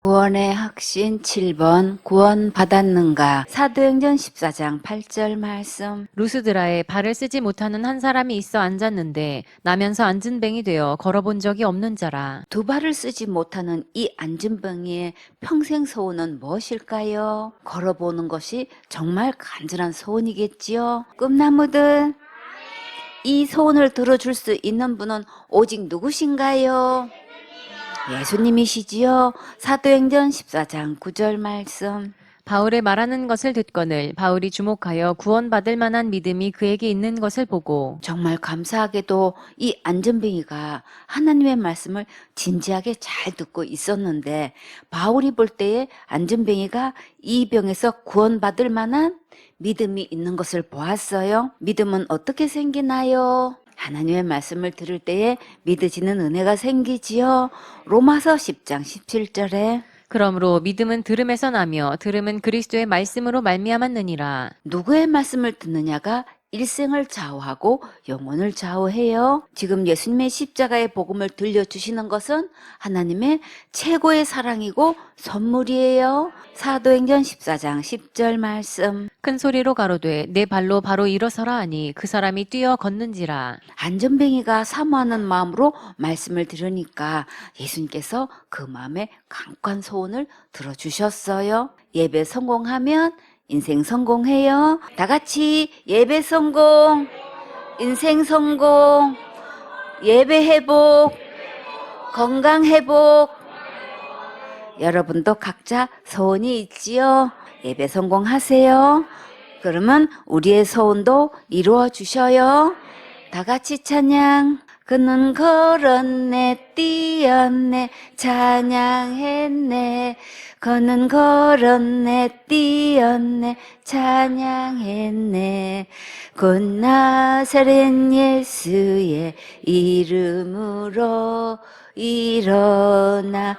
구원의 확신 7번 구원 받았는가. 사도행전 14장 8절 말씀. 루스드라에 발을 쓰지 못하는 한 사람이 있어 앉았는데 나면서 앉은 뱅이 되어 걸어본 적이 없는 자라. 두 발을 쓰지 못하는 이 앉은뱅이의 평생 소원은 무엇일까요? 걸어보는 것이 정말 간절한 소원이겠지요. 꿈나무들, 이 소원을 들어줄 수 있는 분은 오직 누구신가요? 예수님이시지요. 사도행전 14장 9절 말씀. 바울의 말하는 것을 듣거늘 바울이 주목하여 구원받을 만한 믿음이 그에게 있는 것을 보고 정말 감사하게도 이 안전뱅이가 하나님의 말씀을 진지하게 잘 듣고 있었는데 바울이 볼 때에 안전뱅이가 이 병에서 구원받을 만한 믿음이 있는 것을 보았어요. 믿음은 어떻게 생기나요? 하나님의 말씀을 들을 때에 믿어지는 은혜가 생기지요. 로마서 10장 17절에 그러므로 믿음은 들음에서 나며 들음은 그리스도의 말씀으로 말미암았느니라. 누구의 말씀을 듣느냐가 일생을 좌우하고 영혼을 좌우해요. 지금 예수님의 십자가의 복음을 들려주시는 것은 하나님의 최고의 사랑이고 선물이에요. 사도행전 14장 10절 말씀. 큰 소리로 가로되 내 발로 바로 일어서라 하니 그 사람이 뛰어 걷는지라. 안전뱅이가 사모하는 마음으로 말씀을 들으니까 예수님께서 그 마음의 강력한 소원을 들어주셨어요. 예배 성공하면 인생 성공해요. 다 같이 예배 성공, 인생 성공, 예배 회복, 건강 회복. 여러분도 각자 소원이 있지요. 예배 성공하세요. 그러면 우리의 소원도 이루어 주셔요. 다 같이 찬양. 그는 걸었네, 뛰었네, 찬양했네. 그는 걸었네, 뛰었네, 찬양했네. 곧 나사렛 예수의 이름으로 일어나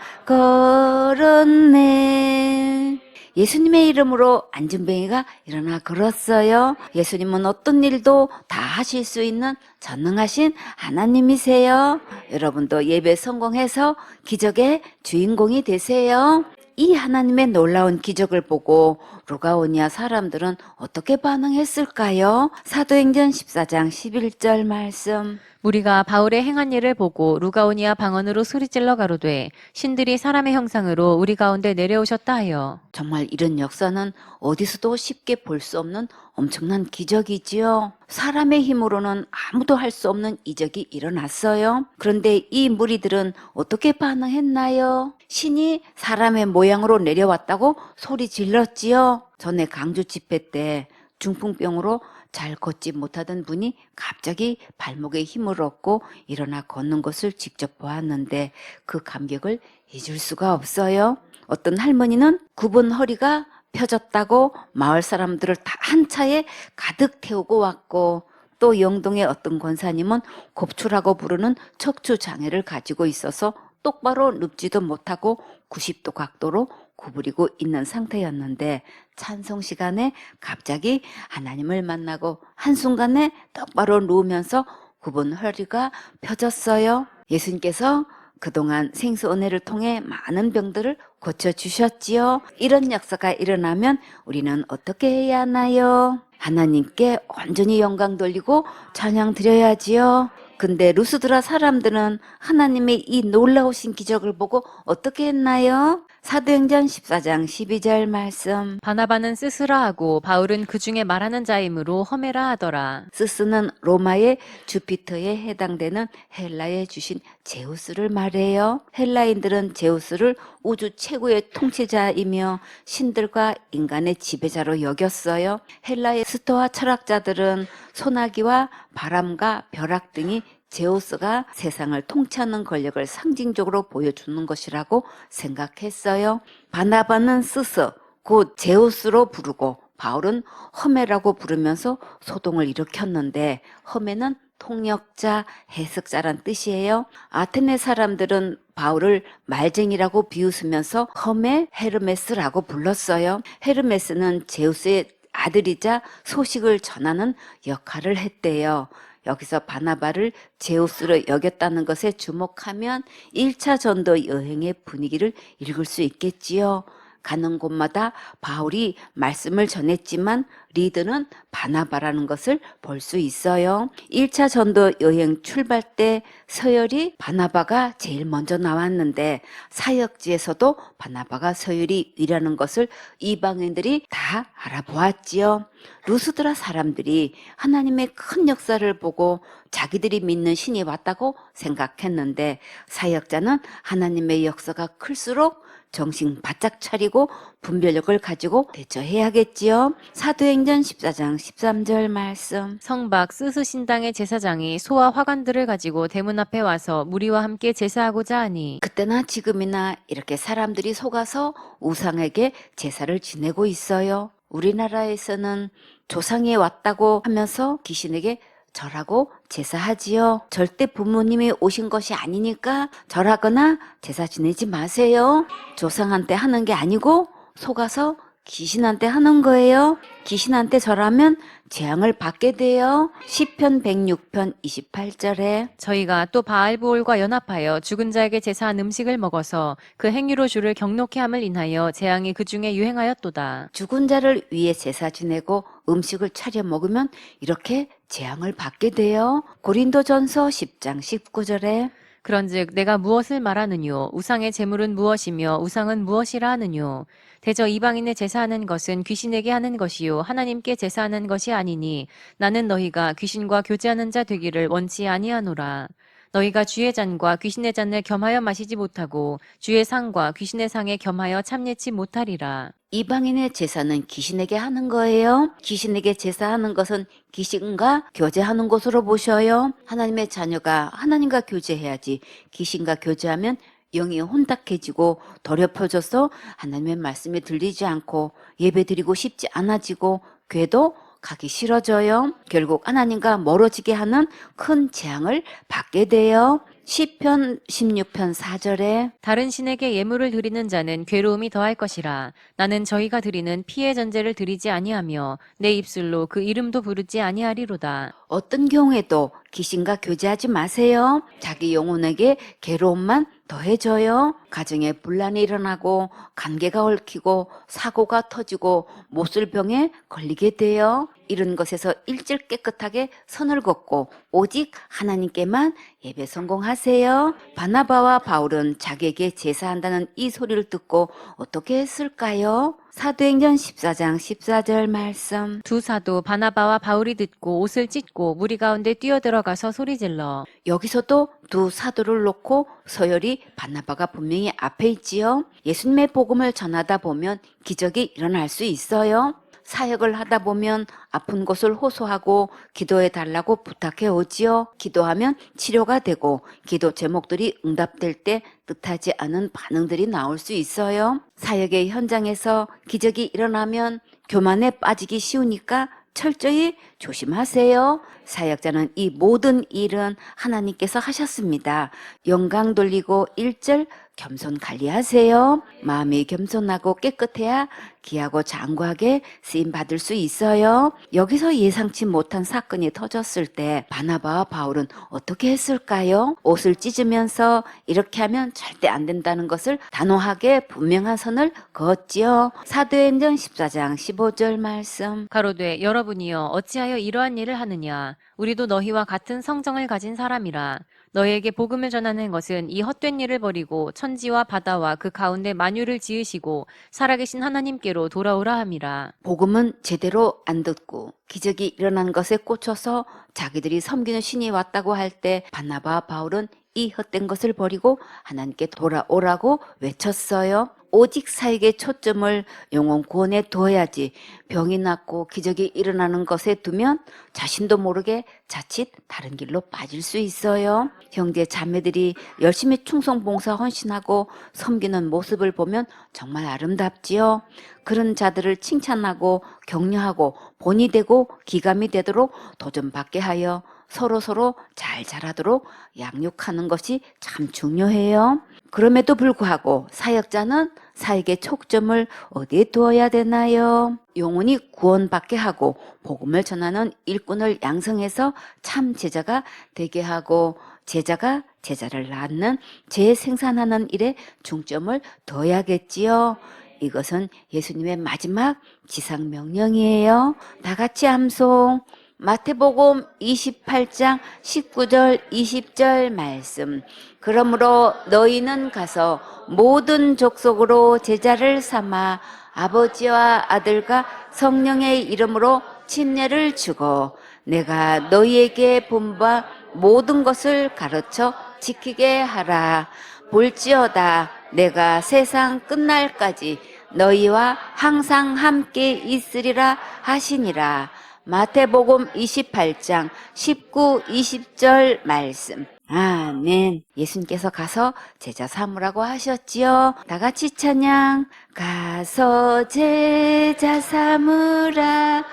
걸었네. 예수님의 이름으로 안전뱅이가 일어나 걸었어요. 예수님은 어떤 일도 다 하실 수 있는 전능하신 하나님이세요. 여러분도 예배 성공해서 기적의 주인공이 되세요. 이 하나님의 놀라운 기적을 보고 루가오니아 사람들은 어떻게 반응했을까요? 사도행전 14장 11절 말씀. 무리가 바울의 행한 일을 보고 루가오니아 방언으로 소리질러 가로되 신들이 사람의 형상으로 우리 가운데 내려오셨다 하여. 정말 이런 역사는 어디서도 쉽게 볼 수 없는 엄청난 기적이지요. 사람의 힘으로는 아무도 할 수 없는 이적이 일어났어요. 그런데 이 무리들은 어떻게 반응했나요? 신이 사람의 모양으로 내려왔다고 소리 질렀지요. 전에 강주 집회 때 중풍병으로 잘 걷지 못하던 분이 갑자기 발목에 힘을 얻고 일어나 걷는 것을 직접 보았는데 그 감격을 잊을 수가 없어요. 어떤 할머니는 굽은 허리가 펴졌다고 마을 사람들을 다 한 차에 가득 태우고 왔고, 또 영동의 어떤 권사님은 곱추라고 부르는 척추 장애를 가지고 있어서 똑바로 눕지도 못하고 90도 각도로 구부리고 있는 상태였는데 찬송 시간에 갑자기 하나님을 만나고 한순간에 똑바로 누우면서 굽은 허리가 펴졌어요. 예수님께서 그동안 생수 은혜를 통해 많은 병들을 고쳐주셨지요. 이런 역사가 일어나면 우리는 어떻게 해야 하나요? 하나님께 온전히 영광 돌리고 찬양 드려야지요. 근데 루스드라 사람들은 하나님의 이 놀라우신 기적을 보고 어떻게 했나요? 사도행전 14장 12절 말씀. 바나바는 스스라 하고 바울은 그 중에 말하는 자이므로 허메라 하더라. 스스는 로마의 주피터에 해당되는 헬라에 주신 제우스를 말해요. 헬라인들은 제우스를 우주 최고의 통치자이며 신들과 인간의 지배자로 여겼어요. 헬라의 스토아 철학자들은 소나기와 바람과 벼락 등이 제우스가 세상을 통치하는 권력을 상징적으로 보여주는 것이라고 생각했어요. 바나바는 스스, 곧 제우스로 부르고 바울은 허메라고 부르면서 소동을 일으켰는데 허메는 통역자, 해석자란 뜻이에요. 아테네 사람들은 바울을 말쟁이라고 비웃으면서 허메 헤르메스라고 불렀어요. 헤르메스는 제우스의 아들이자 소식을 전하는 역할을 했대요. 여기서 바나바를 제우스로 여겼다는 것에 주목하면 1차 전도 여행의 분위기를 읽을 수 있겠지요. 가는 곳마다 바울이 말씀을 전했지만 리더는 바나바라는 것을 볼 수 있어요. 1차 전도 여행 출발 때 서열이 바나바가 제일 먼저 나왔는데 사역지에서도 바나바가 서열이 위라는 것을 이방인들이 다 알아보았지요. 루스드라 사람들이 하나님의 큰 역사를 보고 자기들이 믿는 신이 왔다고 생각했는데 사역자는 하나님의 역사가 클수록 정신 바짝 차리고 분별력을 가지고 대처해야겠지요. 사도행전 14장 13절 말씀. 성박 스스 신당의 제사장이 소와 화관들을 가지고 대문 앞에 와서 무리와 함께 제사하고자 하니 그때나 지금이나 이렇게 사람들이 속아서 우상에게 제사를 지내고 있어요. 우리나라에서는 조상이 왔다고 하면서 귀신에게 절하고 제사하지요. 절대 부모님이 오신 것이 아니니까 절하거나 제사 지내지 마세요. 조상한테 하는 게 아니고 속아서 귀신한테 하는 거예요. 귀신한테 절하면 재앙을 받게 돼요. 시편 106편 28절에 저희가 또 바알보올과 연합하여 죽은 자에게 제사한 음식을 먹어서 그 행위로 주를 경록케 함을 인하여 재앙이 그 중에 유행하였도다. 죽은 자를 위해 제사 지내고 음식을 차려 먹으면 이렇게 재앙을 받게 돼요. 고린도전서 10장 19절에 그런즉 내가 무엇을 말하느뇨? 우상의 제물은 무엇이며 우상은 무엇이라 하느뇨? 대저 이방인의 제사하는 것은 귀신에게 하는 것이요 하나님께 제사하는 것이 아니니 나는 너희가 귀신과 교제하는 자 되기를 원치 아니하노라. 너희가 주의 잔과 귀신의 잔을 겸하여 마시지 못하고 주의 상과 귀신의 상에 겸하여 참여치 못하리라. 이방인의 제사는 귀신에게 하는 거예요. 귀신에게 제사하는 것은 귀신과 교제하는 것으로 보셔요. 하나님의 자녀가 하나님과 교제해야지 귀신과 교제하면 영이 혼탁해지고 더럽혀져서 하나님의 말씀이 들리지 않고 예배드리고 싶지 않아지고 교회도 가기 싫어져요. 결국 하나님과 멀어지게 하는 큰 재앙을 받게 돼요. 시편 16편 4절에 다른 신에게 예물을 드리는 자는 괴로움이 더할 것이라. 나는 저희가 드리는 피의 전제를 드리지 아니하며 내 입술로 그 이름도 부르지 아니하리로다. 어떤 경우에도 귀신과 교제하지 마세요. 자기 영혼에게 괴로움만 더해져요. 가정에 분란이 일어나고 관계가 얽히고 사고가 터지고 못술병에 걸리게 돼요. 이런 것에서 일절 깨끗하게 선을 긋고 오직 하나님께만 예배 성공하세요. 바나바와 바울은 자기에게 제사한다는 이 소리를 듣고 어떻게 했을까요? 사도행전 14장 14절 말씀. 두 사도 바나바와 바울이 듣고 옷을 찢고 무리 가운데 뛰어들어가서 소리질러 여기서도 두 사도를 놓고 서열이 바나바가 분명히 앞에 있지요. 예수님의 복음을 전하다 보면 기적이 일어날 수 있어요. 사역을 하다 보면 아픈 곳을 호소하고 기도해 달라고 부탁해 오지요. 기도하면 치료가 되고 기도 제목들이 응답될 때 뜻하지 않은 반응들이 나올 수 있어요. 사역의 현장에서 기적이 일어나면 교만에 빠지기 쉬우니까 철저히 조심하세요. 사역자는 이 모든 일은 하나님께서 하셨습니다. 영광 돌리고 1절 겸손 관리하세요. 마음이 겸손하고 깨끗해야 귀하고 장구하게 쓰임 받을 수 있어요. 여기서 예상치 못한 사건이 터졌을 때 바나바와 바울은 어떻게 했을까요? 옷을 찢으면서 이렇게 하면 절대 안 된다는 것을 단호하게 분명한 선을 그었지요. 사도행전 14장 15절 말씀. 가로되 여러분이여 어찌하여 이러한 일을 하느냐? 우리도 너희와 같은 성정을 가진 사람이라. 너희에게 복음을 전하는 것은 이 헛된 일을 버리고 천지와 바다와 그 가운데 만유를 지으시고 살아계신 하나님께로 돌아오라 함이라. 복음은 제대로 안 듣고 기적이 일어난 것에 꽂혀서 자기들이 섬기는 신이 왔다고 할 때 바나바와 바울은 이 헛된 것을 버리고 하나님께 돌아오라고 외쳤어요. 오직 사역의 초점을 영혼 구원에 두어야지 병이 낫고 기적이 일어나는 것에 두면 자신도 모르게 자칫 다른 길로 빠질 수 있어요. 형제 자매들이 열심히 충성 봉사 헌신하고 섬기는 모습을 보면 정말 아름답지요. 그런 자들을 칭찬하고 격려하고 본이 되고 기감이 되도록 도전받게 하여 서로 잘 자라도록 양육하는 것이 참 중요해요. 그럼에도 불구하고 사역자는 사역의 초점을 어디에 두어야 되나요? 영혼이 구원받게 하고 복음을 전하는 일꾼을 양성해서 참 제자가 되게 하고 제자가 제자를 낳는 재생산하는 일에 중점을 둬야겠지요. 이것은 예수님의 마지막 지상 명령이에요. 다 같이 암송. 마태복음 28장 19절 20절 말씀. 그러므로 너희는 가서 모든 족속으로 제자를 삼아 아버지와 아들과 성령의 이름으로 침례를 주고 내가 너희에게 본 바 모든 것을 가르쳐 지키게 하라. 볼지어다 내가 세상 끝날까지 너희와 항상 함께 있으리라 하시니라. 마태복음 28장 19, 20절 말씀. 아멘. 예수님께서 가서 제자 삼으라고 하셨지요. 다 같이 찬양. 가서 제자 삼으라.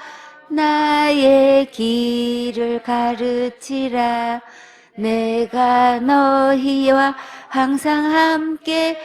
나의 길을 가르치라. 내가 너희와 항상 함께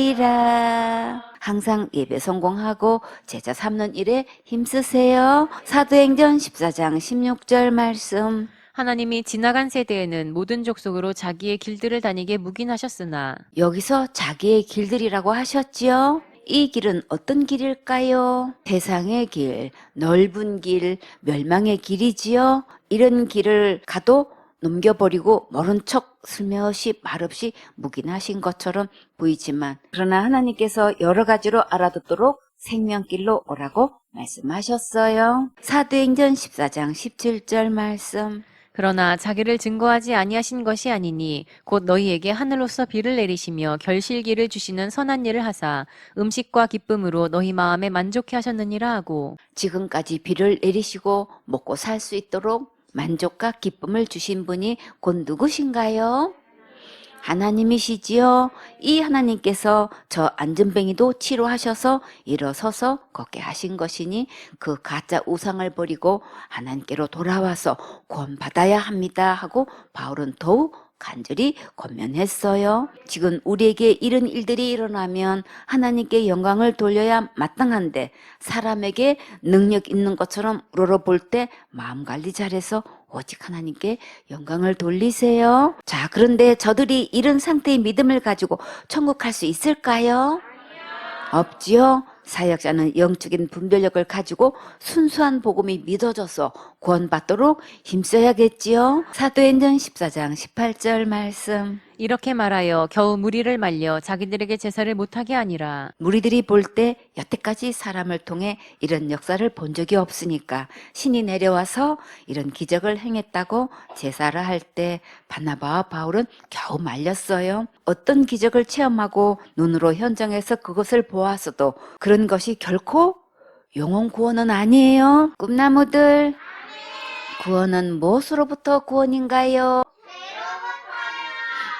하리라. 항상 예배 성공하고 제자 삼는 일에 힘쓰세요. 사도행전 14장 16절 말씀. 하나님이 지나간 세대에는 모든 족속으로 자기의 길들을 다니게 묵인하셨으나 여기서 자기의 길들이라고 하셨지요. 이 길은 어떤 길일까요? 세상의 길, 넓은 길, 멸망의 길이지요. 이런 길을 가도 넘겨버리고 모른 척 슬며시 말없이 묵인하신 것처럼 보이지만 그러나 하나님께서 여러 가지로 알아듣도록 생명길로 오라고 말씀하셨어요. 사도행전 14장 17절 말씀. 그러나 자기를 증거하지 아니하신 것이 아니니 곧 너희에게 하늘로서 비를 내리시며 결실기를 주시는 선한 일을 하사 음식과 기쁨으로 너희 마음에 만족해 하셨느니라 하고 지금까지 비를 내리시고 먹고 살 수 있도록 만족과 기쁨을 주신 분이 곧 누구신가요? 하나님이시지요. 이 하나님께서 저 안전뱅이도 치료하셔서 일어서서 걷게 하신 것이니 그 가짜 우상을 버리고 하나님께로 돌아와서 구원받아야 합니다 하고 바울은 더욱 간절히 권면했어요. 지금 우리에게 이런 일들이 일어나면 하나님께 영광을 돌려야 마땅한데 사람에게 능력 있는 것처럼 우러러볼 때 마음 관리 잘해서 오직 하나님께 영광을 돌리세요. 자, 그런데 저들이 이런 상태의 믿음을 가지고 천국 갈 수 있을까요? 없지요. 사역자는 영적인 분별력을 가지고 순수한 복음이 믿어져서 구원받도록 힘써야겠지요. 사도행전 14장 18절 말씀. 이렇게 말하여 겨우 무리를 말려 자기들에게 제사를 못하게 하니라. 무리들이 볼 때 여태까지 사람을 통해 이런 역사를 본 적이 없으니까 신이 내려와서 이런 기적을 행했다고 제사를 할 때 바나바와 바울은 겨우 말렸어요. 어떤 기적을 체험하고 눈으로 현장에서 그것을 보았어도 그런 것이 결코 영혼 구원은 아니에요. 꿈나무들, 구원은 무엇으로부터 구원인가요?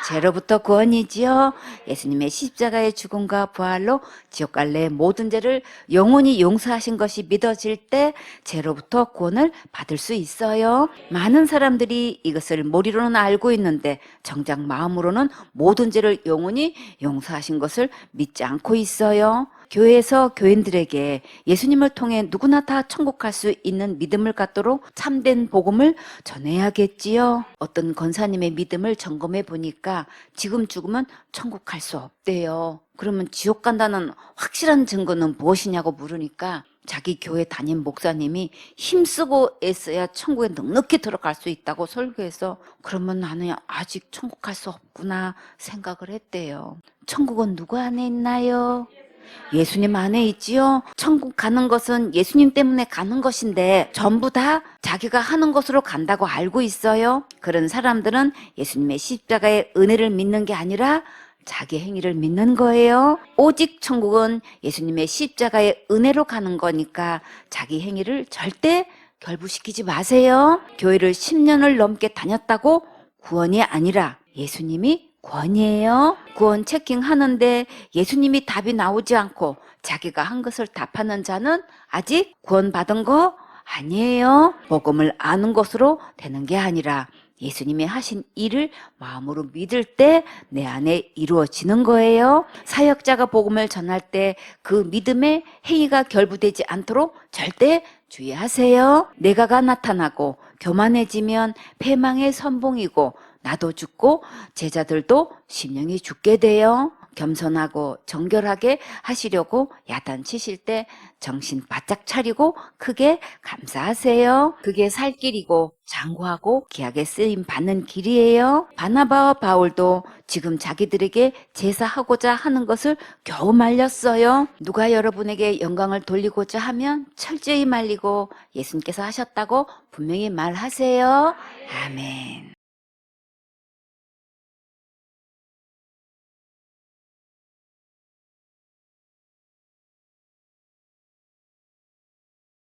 죄로부터 구원이지요. 예수님의 십자가의 죽음과 부활로 지옥 갈래의 모든 죄를 영원히 용서하신 것이 믿어질 때 죄로부터 구원을 받을 수 있어요. 많은 사람들이 이것을 머리로는 알고 있는데 정작 마음으로는 모든 죄를 영원히 용서하신 것을 믿지 않고 있어요. 교회에서 교인들에게 예수님을 통해 누구나 다 천국 갈 수 있는 믿음을 갖도록 참된 복음을 전해야겠지요. 어떤 권사님의 믿음을 점검해 보니까 지금 죽으면 천국 갈 수 없대요. 그러면 지옥 간다는 확실한 증거는 무엇이냐고 물으니까 자기 교회 담임 목사님이 힘쓰고 애써야 천국에 넉넉히 들어갈 수 있다고 설교해서 그러면 나는 아직 천국 갈 수 없구나 생각을 했대요. 천국은 누구 안에 있나요? 예수님 안에 있지요. 천국 가는 것은 예수님 때문에 가는 것인데 전부 다 자기가 하는 것으로 간다고 알고 있어요. 그런 사람들은 예수님의 십자가의 은혜를 믿는 게 아니라 자기 행위를 믿는 거예요. 오직 천국은 예수님의 십자가의 은혜로 가는 거니까 자기 행위를 절대 결부시키지 마세요. 교회를 10년을 넘게 다녔다고 구원이 아니라 예수님이 구원이에요. 구원 체킹하는데 예수님이 답이 나오지 않고 자기가 한 것을 답하는 자는 아직 구원받은 거 아니에요. 복음을 아는 것으로 되는 게 아니라 예수님이 하신 일을 마음으로 믿을 때 내 안에 이루어지는 거예요. 사역자가 복음을 전할 때 그 믿음의 행위가 결부되지 않도록 절대 주의하세요. 내가가 나타나고 교만해지면 패망의 선봉이고 나도 죽고 제자들도 심령이 죽게 돼요. 겸손하고 정결하게 하시려고 야단치실 때 정신 바짝 차리고 크게 감사하세요. 그게 살 길이고 장구하고 귀하게 쓰임 받는 길이에요. 바나바와 바울도 지금 자기들에게 제사하고자 하는 것을 겨우 말렸어요. 누가 여러분에게 영광을 돌리고자 하면 철저히 말리고 예수님께서 하셨다고 분명히 말하세요. 아멘.